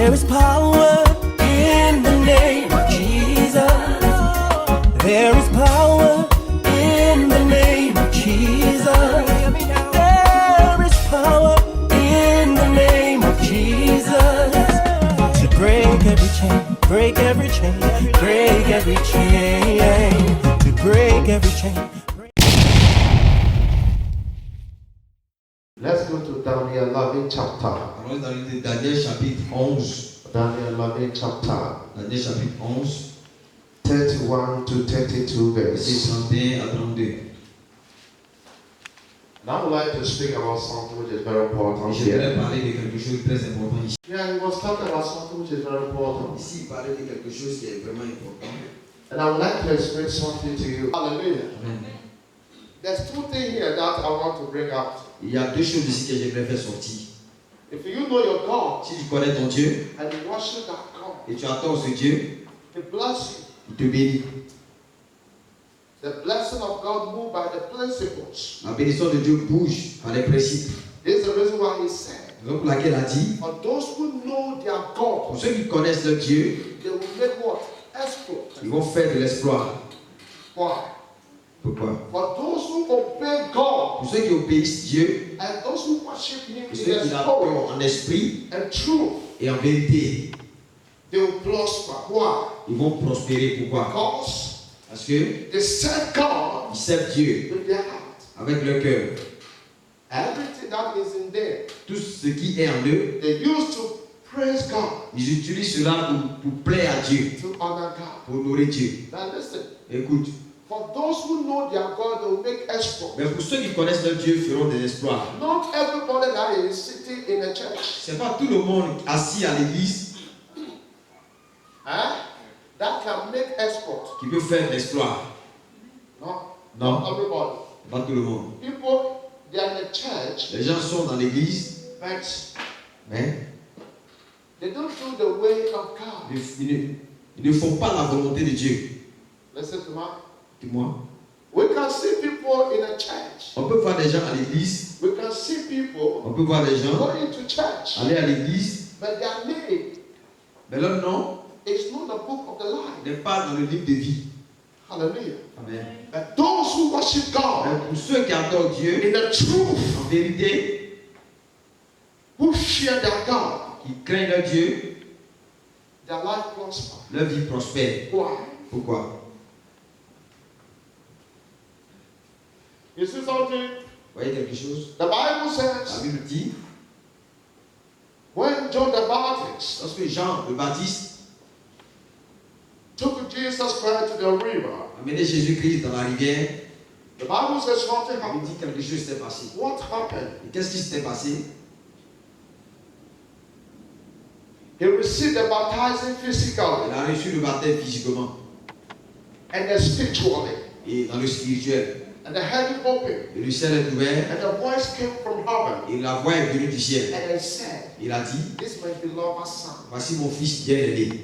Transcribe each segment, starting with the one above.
There is power in the name of Jesus. There is power in the name of Jesus. There is power in the name of Jesus to break every chain, break every chain, break every chain, to break every chain. Let's go to Daniel 11 chapter. Allons dans le Daniel chapitre 11. Daniel 11 chapter. Daniel chapitre 11. 31 to 32 verses. 31 à 32. And I would like to speak about something which is very important Je voudrais here. parler de quelque chose de très important ici. Yeah, he was talking about something which is very important. Ici, il parlait de quelque chose qui est vraiment important. And I would like to explain something to you. Hallelujah. Amen. There's two things here that I want to bring out. Il y a deux choses ici que j'aimerais faire sortir. If you know your God Si tu connais ton Dieu and you worship that God, et tu attends ce Dieu, He bless il te bénit. you. The blessing of God move by the principles. La bénédiction de Dieu bouge par les principes. This is the reason why He said, Donc, pour laquelle il a dit, for those who know their God, pour ceux qui connaissent leur Dieu, they will make what? Exploit. ils vont faire de l'exploit. Why? Pourquoi? For those who obey God Pour ceux qui obéissent Dieu, and those who worship Him pour in ceux the qui l'adorent spirit en esprit and truth, et en vérité, they will prosper. Why? ils vont prospérer. Pourquoi? Because Parce que they serve God ils servent Dieu with their heart. avec leur cœur. Everything that is in there, Tout ce qui est en eux, they used to praise God, ils utilisent cela pour plaire à Dieu, to honor God. pour honorer Dieu. Now listen, Écoute, for those who know their God, they will make exploits. mais pour ceux qui connaissent leur Dieu, feront des exploits. Not everybody that is sitting in a church, Ce n'est pas tout le monde assis à l'église that can make exploits. qui peut faire l'exploit. No, Non, not everybody. pas tout le monde. People, they are in the church, Les gens sont dans l'église, but mais they don't do the way of God. ils ne font pas la volonté de Dieu. Listen to me. Dis-moi. We can see people in a church. On peut voir des gens à l'église, We can see people on peut voir des gens going to church, aller à l'église, but their name mais leur nom is not the book of the life. n'est pas dans le livre de vie. Hallelujah. Amen. But those who worship God Mais pour ceux qui adorent Dieu, in the truth, en vérité, who fear their God, qui craignent leur Dieu, their life prosper. leur vie prospère. Why? Pourquoi? You see something? Vous voyez quelque chose? The Bible La says Bible dit, when John the Baptist lorsque Jean le Baptiste took Jesus Christ to the river, a mené Jésus-Christ dans la rivière, the Bible says something il happened. dit quelque chose s'est passé. What happened? Et qu'est-ce qui s'était passé? He received the baptizing physically Il a reçu le baptême physiquement and then spiritually. et dans le spirituel. And the heaven opened. Et le ciel est ouvert And the voice came from heaven. et la voix est venue du ciel. And it said, Il a dit, this is my beloved son. voici mon fils bien-aimé.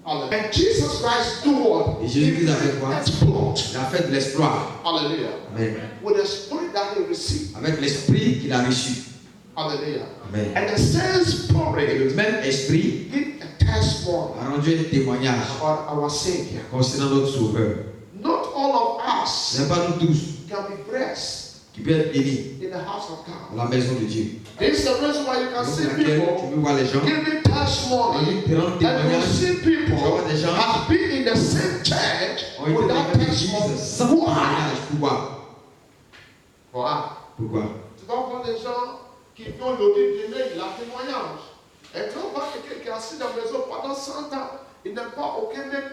Hallelujah. And Jesus Christ do what? Et Jésus-Christ a fait quoi? Exploit. Il a fait de l'exploit. Hallelujah. Amen. With the spirit that he received. Avec l'esprit qu'il a reçu. Hallelujah. Amen. And the same Et spirit le même esprit give a testimony a rendu un témoignage about our Savior. concernant notre Sauveur. Not all of us Ce n'est pas nous tous can be blessed qui peuvent être bénis in the house of God. dans la maison de Dieu. This is the reason why you can Donc, see laquelle tu people peux voir les gens giving testimony, qui rendent and you témoignage. see people Tu vois des gens have been in the same church ont été dans without la même testimony. église sans Why? témoignage. Pourquoi? Pourquoi? Pourquoi? Tu vas voir des gens qui ont le donner la témoignage. Et tu vas voir quelqu'un qui est assis dans la maison pendant 100 ans. Il n'a pas aucun même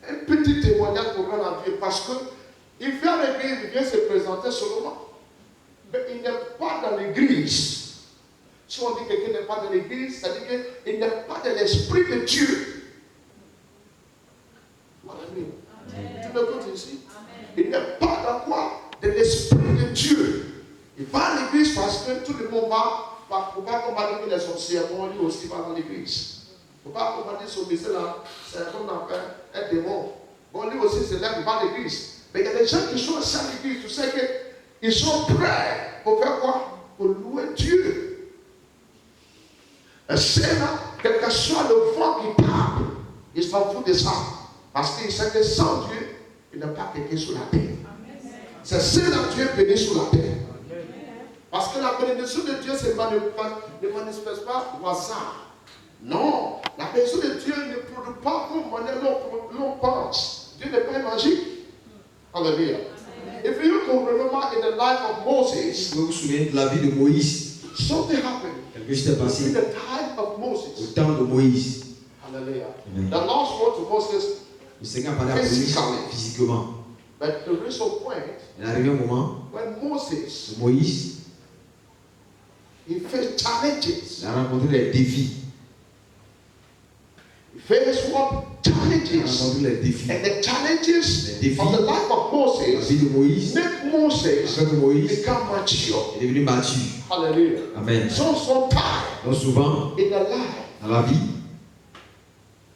un petit témoignage pour rendre à Dieu. Parce que il vient à l'église, il vient se présenter seulement. Mais il n'est pas dans l'église. Si on dit que quelqu'un n'est pas dans l'église, ça veut dire qu'il n'est pas dans l'esprit de Dieu. Alléluia. Tu m'écoutes ici? Il n'est pas dans quoi? De l'esprit de Dieu. Il va à l'église parce que tout le monde va. Il ne faut pas combattre les sorciers, lui aussi va dans l'église. Il ne faut pas combattre son médecin là, c'est comme on appelle un démon. Bon, lui aussi se lève, il va à l'église. Mais il y a des gens qui sont assis à l'église, tu sais qu'ils sont prêts pour faire quoi? Pour louer Dieu. Et c'est là, quel que soit le vent qui tape, il s'en fout de ça. Parce qu'il sait que sans Dieu, il n'est pas quelqu'un sur la terre. C'est seul Dieu béni sur la terre. Parce que la bénédiction de Dieu ne manifeste pas au hasard. Non, la bénédiction de Dieu ne produit pas comme l'on pense. Dieu n'est pas magique. Alléluia. If you can remember in the life of Moses, Vous vous souvenez de la vie de Moïse? something happened Quelque chose s'est in passé the time of au Moses. temps de Moïse. Hallelujah. Amen. The Lord spoke to Moses, Le Seigneur parlait à Moïse physiquement. but the real point, Il est arrivé un moment when Moses, où Moïse he faced challenges. il a rencontré des défis. He faced what? Il a Challenges. rencontré les défis. And the challenges Les défis. of the life of La Moses vie de Moïse, make Moses avec Moïse, become mature. est devenu mature. Hallelujah. Amen. So sometimes Donc souvent, in the life dans la vie,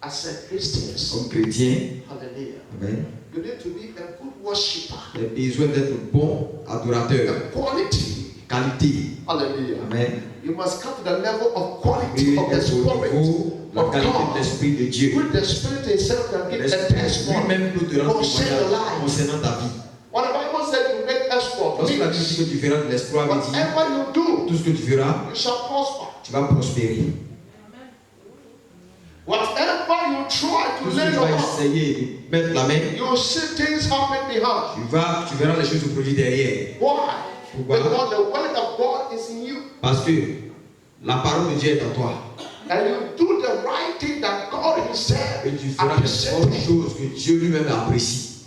as a Christian, comme chrétien, hallelujah, amen, you need to be a good worshiper. il a besoin d'être bon adorateur, The quality. qualité. Hallelujah. Amen. You must come to the level of quality Et of the être au Spirit niveau de la of qualité de God. l'Esprit de Dieu. With the Spirit Himself can give a testimony Lui-même peut te rendre concerning your témoignage life. concernant ta vie. When the Bible said you make exploit, Lorsque la Bible dit que tu feras de l'exploit, elle dit, whatever you do, tout ce que tu feras, you shall prosper. tu vas prospérer. Whatever you try Tout to ce que lay tu your vas hand, essayer de mettre la main, you will see things happen behind. tu verras les choses se produire derrière. Why? Pourquoi? Because the word of God is in you. Parce que la parole de Dieu est en toi. And you do the right thing that God Himself Et tu feras les appreciates. bonnes choses que Dieu lui-même apprécie.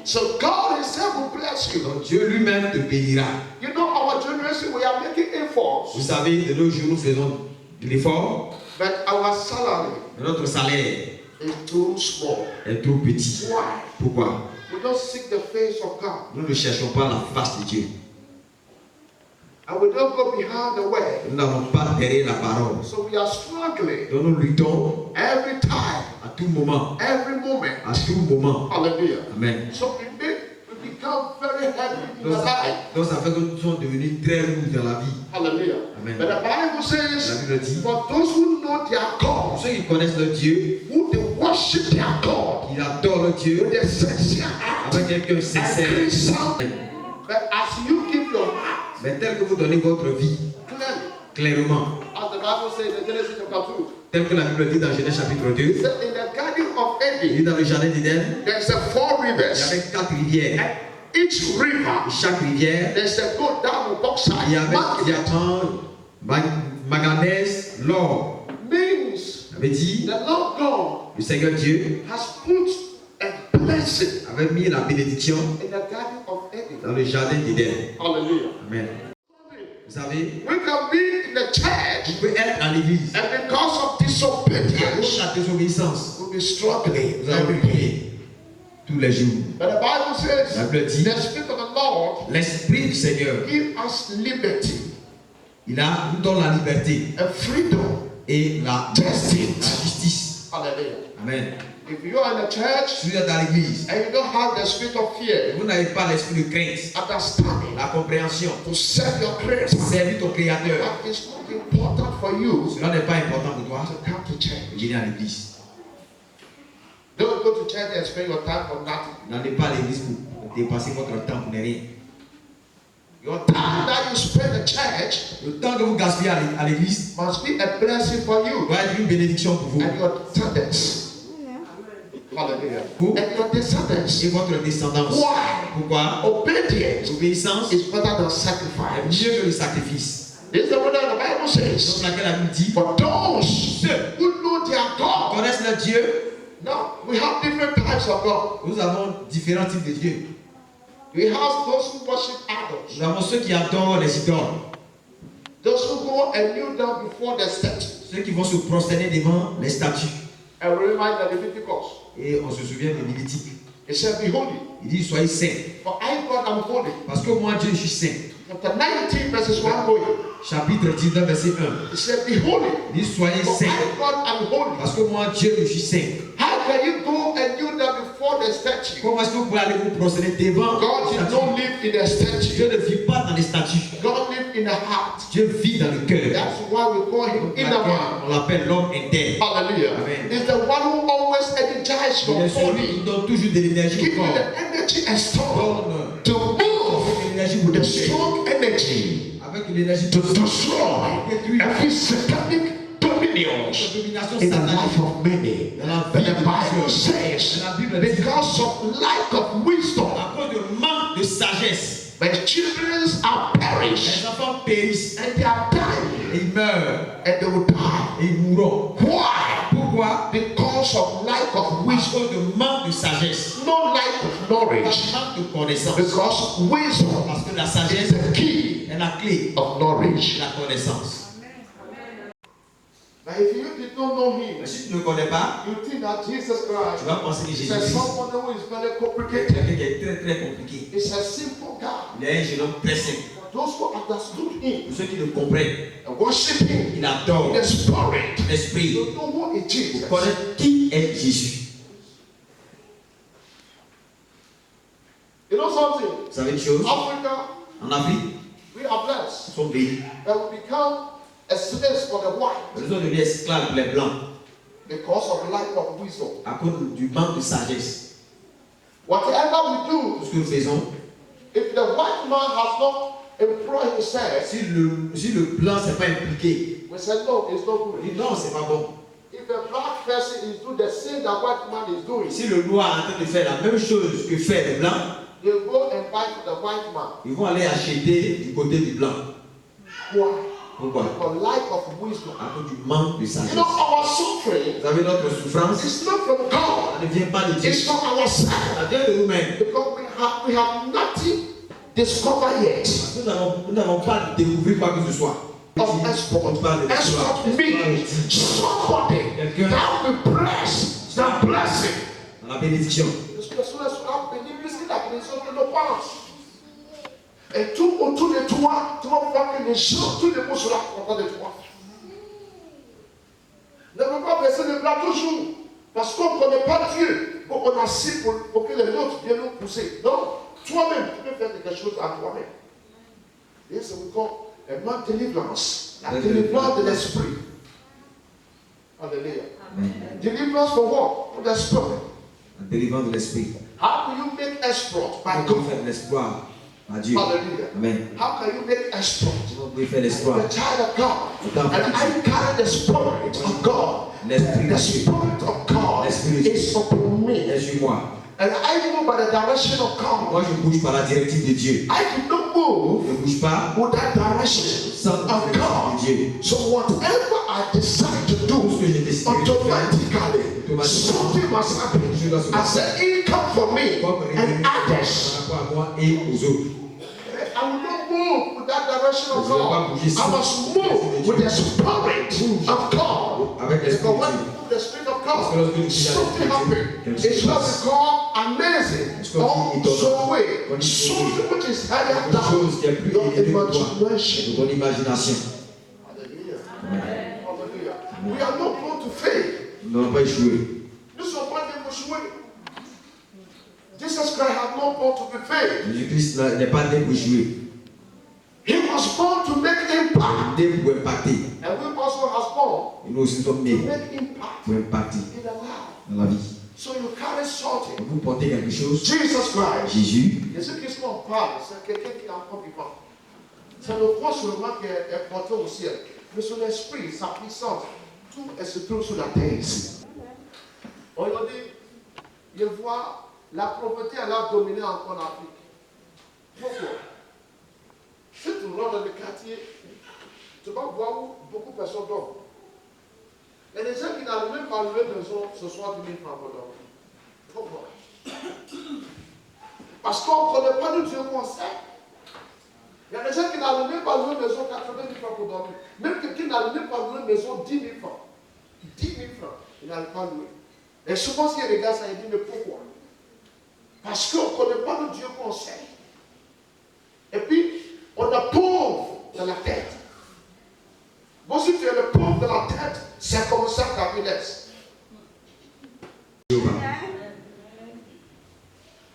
So God Himself will bless you. Donc Dieu lui-même te bénira. You know, our generation, we are making efforts, Vous savez, de nos jours, nous faisons de l'effort, but our salary mais notre salaire is too small. est trop petit. Why? Pourquoi? We don't seek the face of God. Nous ne cherchons pas la face de Dieu. And we don't go behind the way. Nous n'avons pas derrière la parole. So we are struggling Donc nous luttons every time, à tout moment. every moment. À tout moment. Hallelujah. Amen. So it makes we become very heavy in the Donc life. ça fait que nous sommes devenus très lourds dans la vie. Hallelujah. Amen. But the Bible La says, Bible dit, for those who know their pour God, ceux qui connaissent leur Dieu, who they worship their God qui adorent leur Dieu with a sincere heart avec un cœur and sincère. clean sound. But as you give your heart Mais tel que vous donnez votre vie clearly, clairement, as the Bible says in Genesis chapter 2, tel que la Bible dit dans Genèse chapitre 2, it said in the garden of il dit Eden, dans le jardin d'Éden, there's a four il y rivers. avait 4 rivières. And each river, Et chaque rivière, there's a gold down with bauxite. il y avait Market diamant, manganèse, l'or. means Il avait dit, the Lord God le Seigneur Dieu has put a blessing avait mis la bénédiction in the garden of Eden. dans le jardin d'Éden. Hallelujah. Amen. Vous savez, We can be in the church, vous pouvez être dans l'église. and because of À disobedience, cause de la désobéissance, we'll be struggling vous allez every day. prier tous les jours. But the Bible says, La Bible dit, the Spirit of the Lord l'Esprit du Seigneur, give us liberty il nous donne la liberté and freedom. et la justice. Hallelujah. Amen. If you are in the church Si vous êtes dans l'église, and you don't have the spirit of et fear, vous n'avez pas l'esprit de crainte, understanding, la compréhension, to serve your Creator, servir ton Créateur, that is not important for you cela n'est pas important pour toi to come to church. de venir à l'église. Don't go to church and spend your time for nothing. N'allez pas à l'église pour dépasser votre temps pour ne rien. Your time that you spend in church Le temps que vous gaspillez à l'église must be a blessing for you doit être une bénédiction pour vous and your descendants. Hallelujah. Who? And your descendants. et votre descendance. Why? Pourquoi? Obedience L'obéissance is better than est sacrifice. mieux que le sacrifice. This is the word that the Bible Donc says. laquelle la Bible dit, For those ceux who know their qui God. connaissent leur Dieu, Now, we have different types of God. nous avons différents types de dieux. We have those who worship idols. Nous avons ceux qui adorent les idoles, Those who go and kneel down before the statue. ceux qui vont se prosterner devant les statues. And we remind the Leviticus. Et on se souvient de Lévitique. It said, be holy. Il dit, soyez saints, For I, God, am holy. parce que moi, Dieu, je suis saint. Chapter 19, verses 1 going. Chapitre 19, verset 1. It said, be holy. Il dit, soyez For saints, I, God, am holy. parce que moi, Dieu, je suis saint. How can you go and kneel down before the statue? Comment est-ce que vous pouvez aller vous prosterner devant God les did statues? not live in a Dieu statue. ne vit pas dans les statues. God lived in a heart. Dieu vit dans le cœur. That's why we call him inner man. On l'appelle l'homme interne. Hallelujah. Amen. He's the one who always energizes Il your est celui qui body. donne toujours de l'énergie Give au you corps. the energy and strong Donne to move l'énergie with pour the bouger. strong energy Avec l'énergie to de destroy every satanic dominions domination in the satanique. life of many. Dans la But vie the de Bible plusieurs. says, La Bible dit, because of lack of wisdom, à cause de manque de sagesse, my children are les perished enfants périssent and they are dying et ils meurent and they will die. et ils mourront. Why? Pourquoi? Because of lack of À wisdom, cause de manque de sagesse, no lack of pas knowledge. manque de connaissance. Because wisdom Parce que la is sagesse the key est la clé of de knowledge. la connaissance. But if you did not know him, Mais si tu ne le connais pas, you think that Jesus Christ tu vas penser que is Jésus-Christ someone who is very est complicated. quelqu'un qui est très très compliqué. He's a simple guy. Il est un jeune homme très simple. For those who understood him Pour ceux qui le comprennent, and worship him il adore in the spirit, l'esprit. you know who it is. Pour connaître qui est Jésus. You know something? Vous savez une chose? Africa, En Afrique, we are blessed. nous sommes bénis. That we become a slave for the white Nous sommes devenus esclaves pour les blancs because of lack of wisdom. à cause du manque de sagesse. Whatever we do, Tout ce que nous faisons, if the white man has not employed himself, si le blanc ne s'est pas impliqué, we say no, it's not on good. dit non, c'est pas bon. If a black person is doing the same that white man is doing, Si le noir est en train de faire la même chose que fait le blanc, they go and buy for the white man. ils vont aller acheter du côté du blanc. Why? Pourquoi? For lack of wisdom. À cause du manque de You sagesse. know, our suffering Vous savez, notre souffrance, is not from God. ça ne vient pas de Dieu. It's from ourselves. Ça vient de nous-mêmes. Because we have nothing discovered yet. Parce que nous n'avons pas découvert quoi que ce soit. Of export. On parle de Export means somebody that will bless the blessing. Dans la bénédiction. Les personnes seront bénies plus que la bénédiction de nos parents. Et tout autour de toi, tu vas voir que les gens, tous les mots seront contents de toi. Ne veux pas baisser les bras toujours. Parce qu'on ne connaît pas Dieu. Donc on a si pour que les autres viennent nous pousser. Non, toi-même, tu peux faire quelque chose à toi-même. Et c'est encore une délivrance. La délivrance de l'esprit. Alléluia. Délivrance for what? For the spirit. En délivrant de l'esprit. How do you make exploit? By Comment God. faire de l'espoir à Dieu? Hallelujah. Amen. How can you make exploit? Comment vous pouvez faire l'espoir? The child of God. And I carry the spirit of God. L'esprit The de Dieu spirit of God is upon me. est sur moi. And I move by the direction of God. Moi, je bouge par la directive de Dieu. I do not move Je ne bouge pas with that direction sans la of directive God. de Dieu. So whatever I decide to Tout ce do, que j'ai décidé de faire, automatically, something must happen. As an income for me and others. par rapport à moi et aux autres. I will not move with that direction of Je ne vais pas God. bouger I sans must move with the spirit of God. avec l'esprit Because when de you Dieu. move the spirit of Parce que God, lorsque nous disons something happens. It's what we call amazing. Or some way. Something which is higher quelque down chose qui est plus your élevé que toi, imagination. de ton imagination. Hallelujah. Hallelujah. We are not born to fail. Nous n'allons pas échouer. Nous ne sommes pas des échoués. Jesus Christ has not born to be failed. Jésus-Christ n'est pas né pour échouer. He was born to make impact. Il est né pour impacter. And we also has born Et nous aussi sommes to nés make impact pour impacter in the life. dans la vie. So you carry something. Vous portez quelque chose. Jesus Christ. Jésus, Jésus-Christ en parle, c'est quelqu'un qui est encore vivant. C'est le corps seulement qui est porté au ciel. Mais sur l'esprit, sa puissance, tout se trouve sur la terre ici. Aujourd'hui, je vois la pauvreté elle a dominé encore l'Afrique. Pourquoi? Si tu rentres dans le quartier, tu vas voir où beaucoup de personnes dorment. Il y a des gens qui n'arrivent même pas à lever maison ce soir 10 000 francs pour dormir. Pourquoi? Parce qu'on ne connaît pas le Dieu qu'on sait. Il y a des gens qui n'arrivent même pas à louer une maison 80 000 francs pour dormir. Même quelqu'un n'arrive même pas à louer une maison 10 000 francs. 10 000 francs, il n'arrive pas à louer. Et souvent, s'il regarde ça, il dit, mais pourquoi? Parce qu'on ne connaît pas le Dieu qu'on sait. Et puis, on est pauvre dans la tête. Bon, si tu es le pauvre dans la tête, c'est comme ça que ta vie laisse.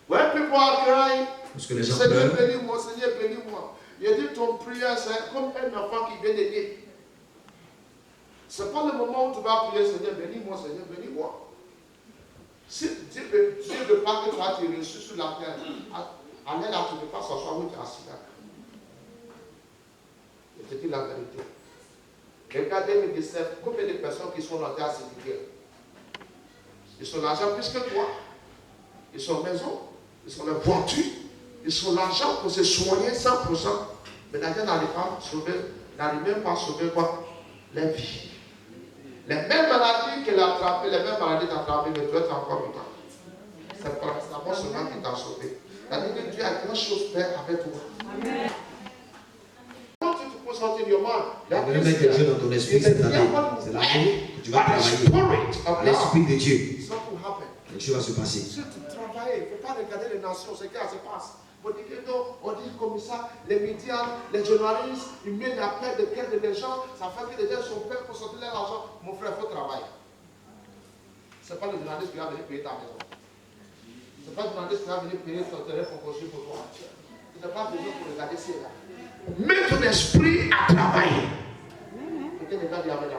When people are crying, parce que les gens Seigneur pleurent, bénis-moi, Seigneur bénis-moi. Il dit ton prière c'est comme un enfant qui vient de naître. Ce n'est pas le moment où tu vas prier, Seigneur, bénis-moi, Seigneur, bénis-moi. Si Dieu ne veut pas que tu as été reçu sur la terre, allez là, tu ne peux pas s'asseoir où tu es assis là. Je te dis la vérité. Regardez 2017, combien de personnes qui sont dans la cimetière? Ils ont l'argent plus que toi. Ils ont maison, ils ont la voiture, ils ont l'argent pour se soigner 100%. Mais l'argent n'arrive même pas à sauver quoi? La vie. Les mêmes maladies qu'elle a attrapées, les mêmes maladies qu'elle a attrapées, mais tu es encore vivant. C'est pas seulement qui t'a sauvé. C'est-à-dire que Dieu a grand chose à faire avec toi. Amen. Quand tu te poses en il y a quelque chose dans ton esprit cette année. C'est l'amour que tu vas travailler. L'esprit de Dieu. Quelque chose va se passer. Si tu travailles, il ne faut pas regarder les nations, ce qui se passe. On dit que non, on dit comme ça, les médias, les journalistes, ils mettent la paix de cœur des gens, ça fait que les gens sont prêts pour sortir leur argent. Mon frère, il faut travailler. Ce n'est pas le journaliste qui va venir payer ta maison. Ce n'est pas le journaliste qui va venir payer ton terrain pour construire pour toi. Tu n'as pas besoin pour regarder ça là. Mets ton esprit à travailler. Quelqu'un n'est pas dit Amen.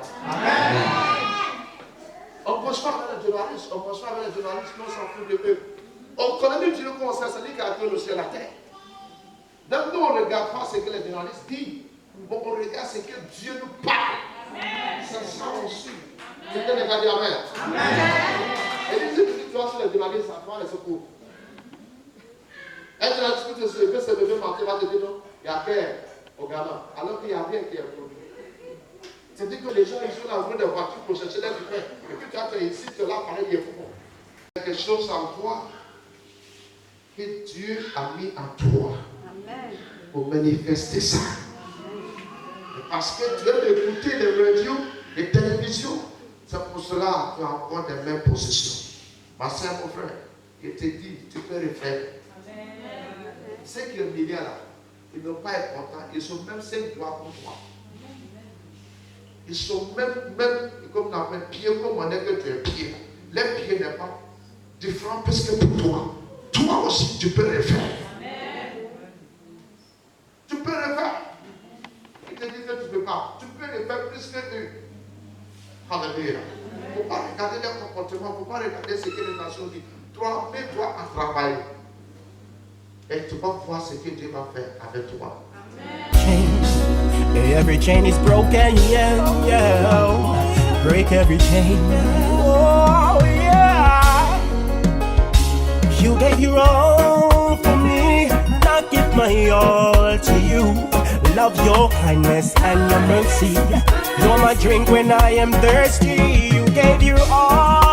On ne pense pas avec les journalistes, on ne pense pas avec les journalistes, on s'en fout de eux. On connaît le Dieu comme ça, c'est lui qui a créé le ciel et la terre. Donc nous, on ne regarde pas ce que les journalistes disent, mais on regarde ce que Dieu nous parle. C'est ça aussi. Quelqu'un n'est pas dit Amen. Et si tu vois sur les journalistes, ça va les secours. Un journaliste qui veut se lever matin va te dire non, il y a paix au Ghana, alors qu'il n'y a rien qui est produit. C'est-à-dire que les gens, ils sont dans le de voiture pour chercher des pain. Et puis tu as fait ici, tu es là, pareil, il est fou. Il y a quelque chose en toi que Dieu a mis en toi. Amen. Pour manifester ça. Amen. Parce que tu aimes écouter les radios, les télévisions. C'est pour cela que tu as encore des mêmes possessions. Ma soeur, mon frère, je te dis, tu peux refaire. Ceux qui ont milliers là, ils n'ont pas être contents. Ils sont même 5 doigts pour toi. Ils sont même comme on appelle pied, comme on est que tu es pied. Les pieds n'est pas différent parce que pour toi. Toi aussi, tu peux le faire. Amen. Tu peux le faire. Il te dit que tu ne peux pas. Tu peux le faire plus que eux. Alléluia. Il ne faut pas regarder leur comportement, il ne faut pas regarder ce que les nations disent. Toi, mets-toi à travailler. Et tu vas voir ce que Dieu va faire avec toi. Chain. Every chain is broken, yeah, yeah. Break every chain. Oh, yeah. You gave your all for me. I give my all to you. Love your kindness and your mercy. You're my drink when I am thirsty. You gave your all.